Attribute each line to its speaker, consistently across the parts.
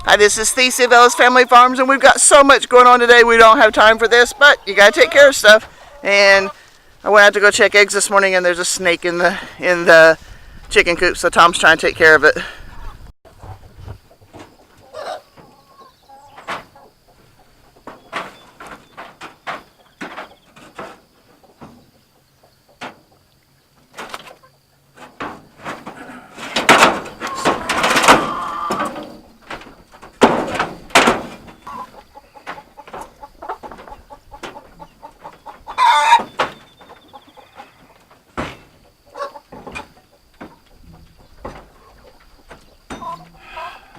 Speaker 1: Hi, this is Thesey of Ellis Family Farms, and we've got so much going on today we don't have time for this, but you gotta take care of stuff. And I went out to go check eggs this morning, and there's a snake in the chicken coop, so Tom's trying to take care of it.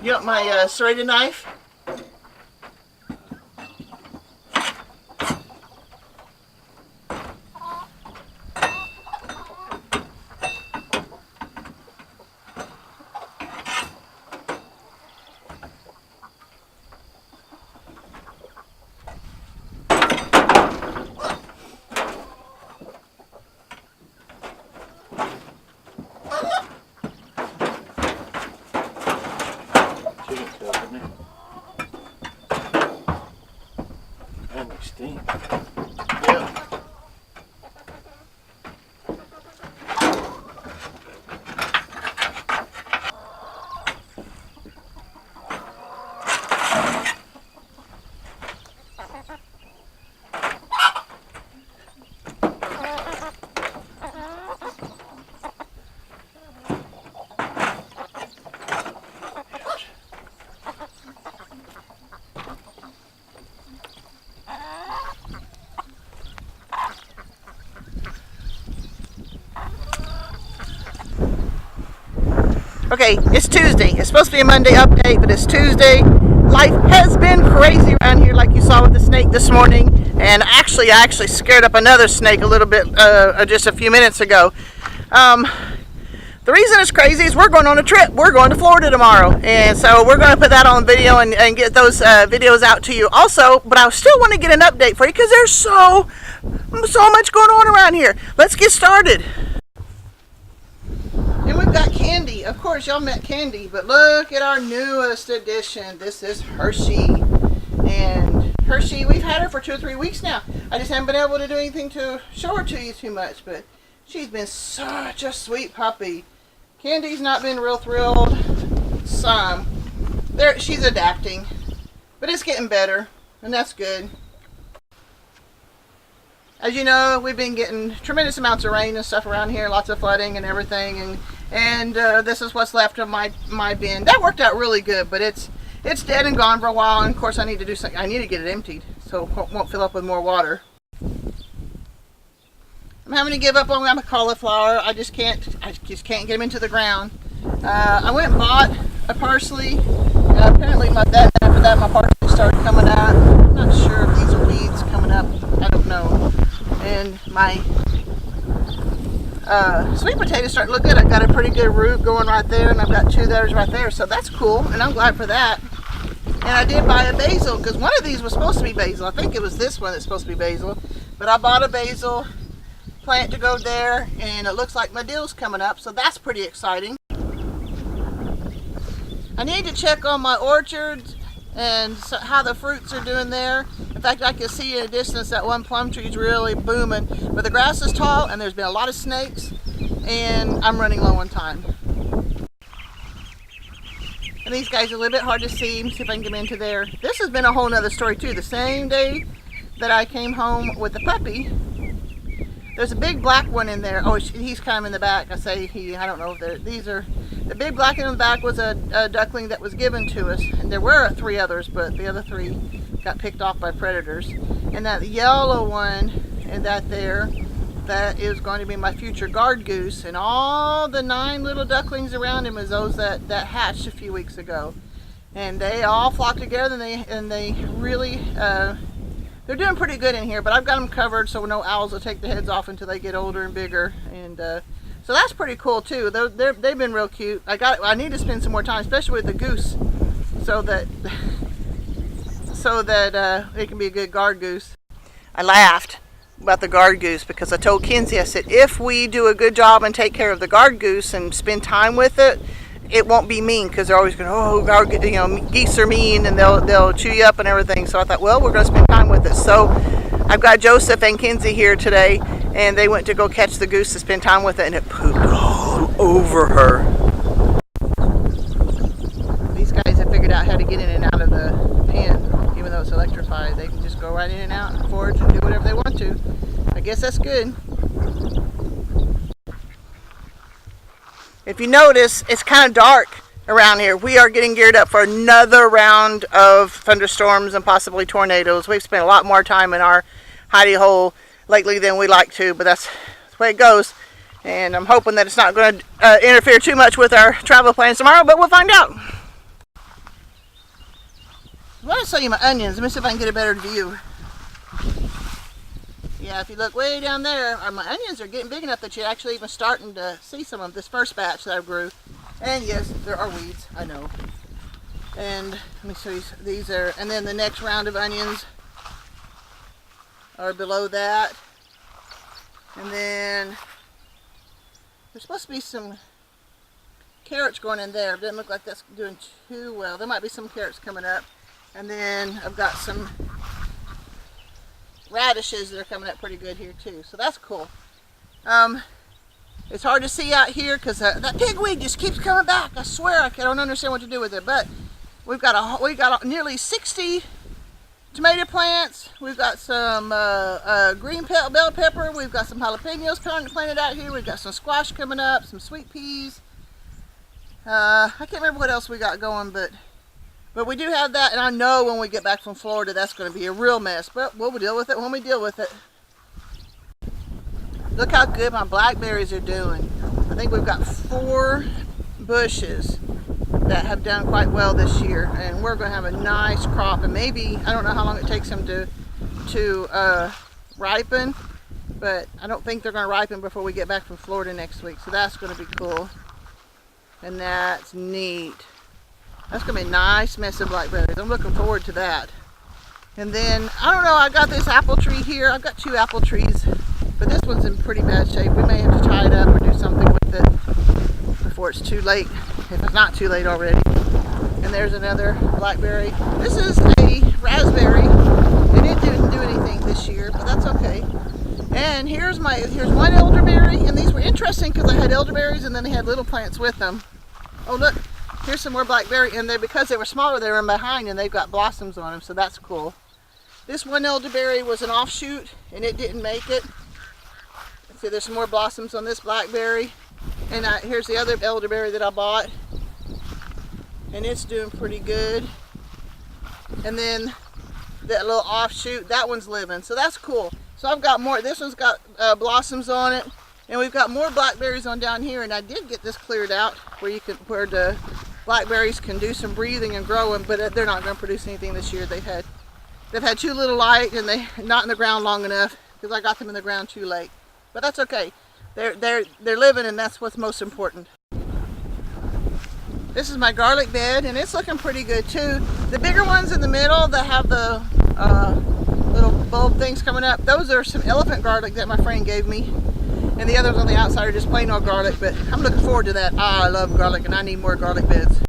Speaker 1: You want my serrated knife? Okay, it's Tuesday. It's supposed to be a Monday update, but it's Tuesday. Life has been crazy around here, like you saw with the snake this morning. And I actually scared up another snake a little bit just a few minutes ago. The reason it's crazy is we're going on a trip. We're going to Florida tomorrow. And so we're going to put that on video and get those videos out to you also. But I still want to get an update for you because there's so much going on around here. Let's get started. And we've got Candy. Of course, y'all met Candy, but look at our newest addition. This is Hershey. And Hershey, we've had her for 2 or 3 weeks now. I just haven't been able to do anything to show her to you too much, but she's been such a sweet puppy. Candy's not been real thrilled. She's adapting, but it's getting better, and that's good. As you know, we've been getting tremendous amounts of rain and stuff around here, lots of flooding and everything, and this is what's left of my bin. That worked out really good, but it's dead and gone for a while, and of course I need to do something. I need to get it emptied so it won't fill up with more water. I'm having to give up on my cauliflower. I just can't get them into the ground. I went and bought a parsley. Apparently after that my parsley started coming out. I'm not sure if these are weeds coming up. I don't know. And my sweet potatoes start to look good. I've got a pretty good root going right there, and I've got 2 others right there, so that's cool, and I'm glad for that. And I did buy a basil, because one of these was supposed to be basil. I think it was this one that's supposed to be basil, but I bought a basil plant to go there, and it looks like my dill's coming up, so that's pretty exciting. I need to check on my orchards and how the fruits are doing there. In fact, I can see in the distance that one plum tree is really booming, but the grass is tall and there's been a lot of snakes, and I'm running low on time. And these guys are a little bit hard to see. Let me see if I can get into there. This has been a whole nother story too. The same day that I came home with the puppy, there's a big black one in there. Oh, he's kind of in the back. I say he, I don't know if these are, the big black one in the back was a duckling that was given to us. And there were 3 others, but the other 3 got picked off by predators. And that yellow one, and that is going to be my future guard goose. And all the 9 little ducklings around him is those that hatched a few weeks ago. And they all flock together, and they really, they're doing pretty good in here, but I've got them covered so no owls will take the heads off until they get older and bigger. And so that's pretty cool too. They've been real cute. I need to spend some more time, especially with the goose, so that it can be a good guard goose. I laughed about the guard goose because I told Kinzie, I said, if we do a good job and take care of the guard goose and spend time with it it won't be mean, because they're always going, oh, geese are mean and they'll chew you up and everything. So I thought, well, we're going to spend time with it. So I've got Joseph and Kinzie here today, and they went to go catch the goose to spend time with it, and it pooped all over her. These guys have figured out how to get in and out of the pen, even though it's electrified. They can just go right in and out and forage and do whatever they want to. I guess that's good. If you notice, it's kind of dark around here. We are getting geared up for another round of thunderstorms and possibly tornadoes. We've spent a lot more time in our hidey hole lately than we like to, but that's the way it goes. And I'm hoping that it's not going to interfere too much with our travel plans tomorrow, but we'll find out. I want to show you my onions. Let me see if I can get a better view. Yeah, if you look way down there, my onions are getting big enough that you're actually even starting to see some of this first batch that I grew. And yes, there are weeds, I know. And let me show you, these are, and then the next round of onions are below that. And then there's supposed to be some carrots going in there. It doesn't look like that's doing too well. There might be some carrots coming up. And then I've got some radishes that are coming up pretty good here too, so that's cool. It's hard to see out here because that pigweed just keeps coming back. I swear I don't understand what to do with it. But we've got nearly 60 tomato plants. We've got some green bell pepper. We've got some jalapenos planted out here. We've got some squash coming up, some sweet peas. I can't remember what else we got going, but we do have that, and I know when we get back from Florida that's going to be a real mess, but we'll deal with it when we deal with it. Look how good my blackberries are doing. I think we've got 4 bushes that have done quite well this year, and we're going to have a nice crop. And maybe, I don't know how long it takes them to ripen, but I don't think they're going to ripen before we get back from Florida next week, so that's going to be cool. And that's neat. That's going to be a nice mess of blackberries. I'm looking forward to that. And then, I don't know, I got this apple tree here. I've got 2 apple trees, but this one's in pretty bad shape. We may have to tie it up or do something with it before it's too late, if it's not too late already. And there's another blackberry. This is a raspberry, and it didn't do anything this year, but that's okay. And here's one elderberry, and these were interesting because I had elderberries and then they had little plants with them. Oh look. Here's some more blackberry, and because they were smaller, they were in behind, and they've got blossoms on them, so that's cool. This one elderberry was an offshoot, and it didn't make it. See, there's some more blossoms on this blackberry, and here's the other elderberry that I bought, and it's doing pretty good. And then that little offshoot, that one's living, so that's cool. So I've got more. This one's got blossoms on it, and we've got more blackberries on down here, and I did get this cleared out where the blackberries can do some breathing and growing, but they're not going to produce anything this year. They've had too little light, and they're not in the ground long enough because I got them in the ground too late. But that's okay. They're living, and that's what's most important. This is my garlic bed, and it's looking pretty good too. The bigger ones in the middle that have the little bulb things coming up, those are some elephant garlic that my friend gave me. And the others on the outside are just plain old garlic, but I'm looking forward to that. I love garlic, and I need more garlic beds.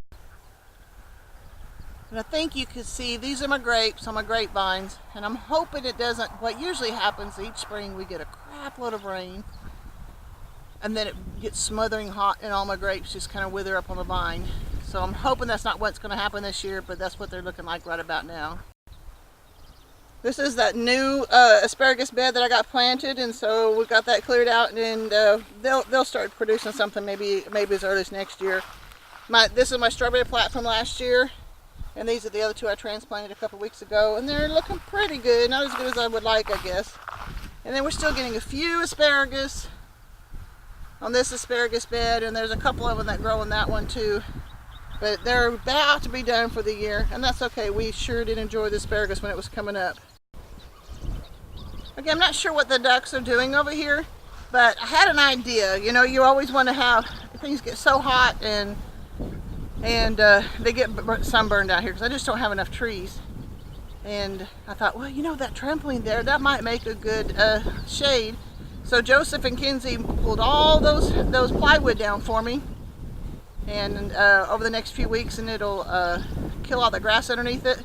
Speaker 1: And I think you can see these are my grapes on my grapevines, and I'm hoping it doesn't. What usually happens each spring, we get a crap load of rain, and then it gets smothering hot, and all my grapes just kind of wither up on the vine. So I'm hoping that's not what's going to happen this year, but that's what they're looking like right about now. This is that new asparagus bed that I got planted, and so we got that cleared out, and they'll start producing something maybe as early as next year. This is my strawberry plat from last year, and these are the other 2 I transplanted a couple weeks ago, and they're looking pretty good. Not as good as I would like, I guess. And then we're still getting a few asparagus on this asparagus bed, and there's a couple of them that grow in that one too. But they're about to be done for the year, and that's okay. We sure did enjoy the asparagus when it was coming up. Okay, I'm not sure what the ducks are doing over here, but I had an idea. You know, you always want to have, things get so hot and they get sunburned out here because I just don't have enough trees. And I thought, well, you know, that trampoline there, that might make a good shade. So Joseph and Kinzie pulled all those plywood down for me, and over the next few weeks, and it'll kill all the grass underneath it.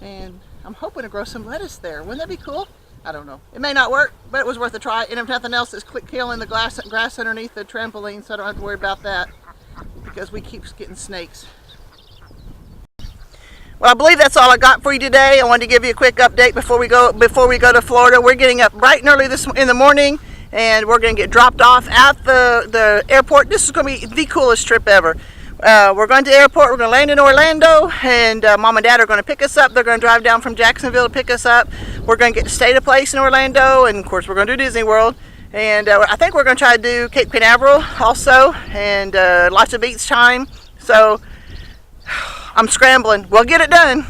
Speaker 1: And I'm hoping to grow some lettuce there. Wouldn't that be cool? I don't know. It may not work, but it was worth a try. And if nothing else, it's killing the grass underneath the trampoline, so I don't have to worry about that because we keep getting snakes. Well, I believe that's all I got for you today. I wanted to give you a quick update before we go to Florida. We're getting up bright and early in the morning, and we're going to get dropped off at the airport. This is going to be the coolest trip ever. We're going to the airport. We're going to land in Orlando, and Mom and Dad are going to pick us up. They're going to drive down from Jacksonville to pick us up. We're going to get to stay at a place in Orlando, and of course we're going to do Disney World. And I think we're going to try to do Cape Canaveral also, and lots of beach time. So I'm scrambling. We'll get it done.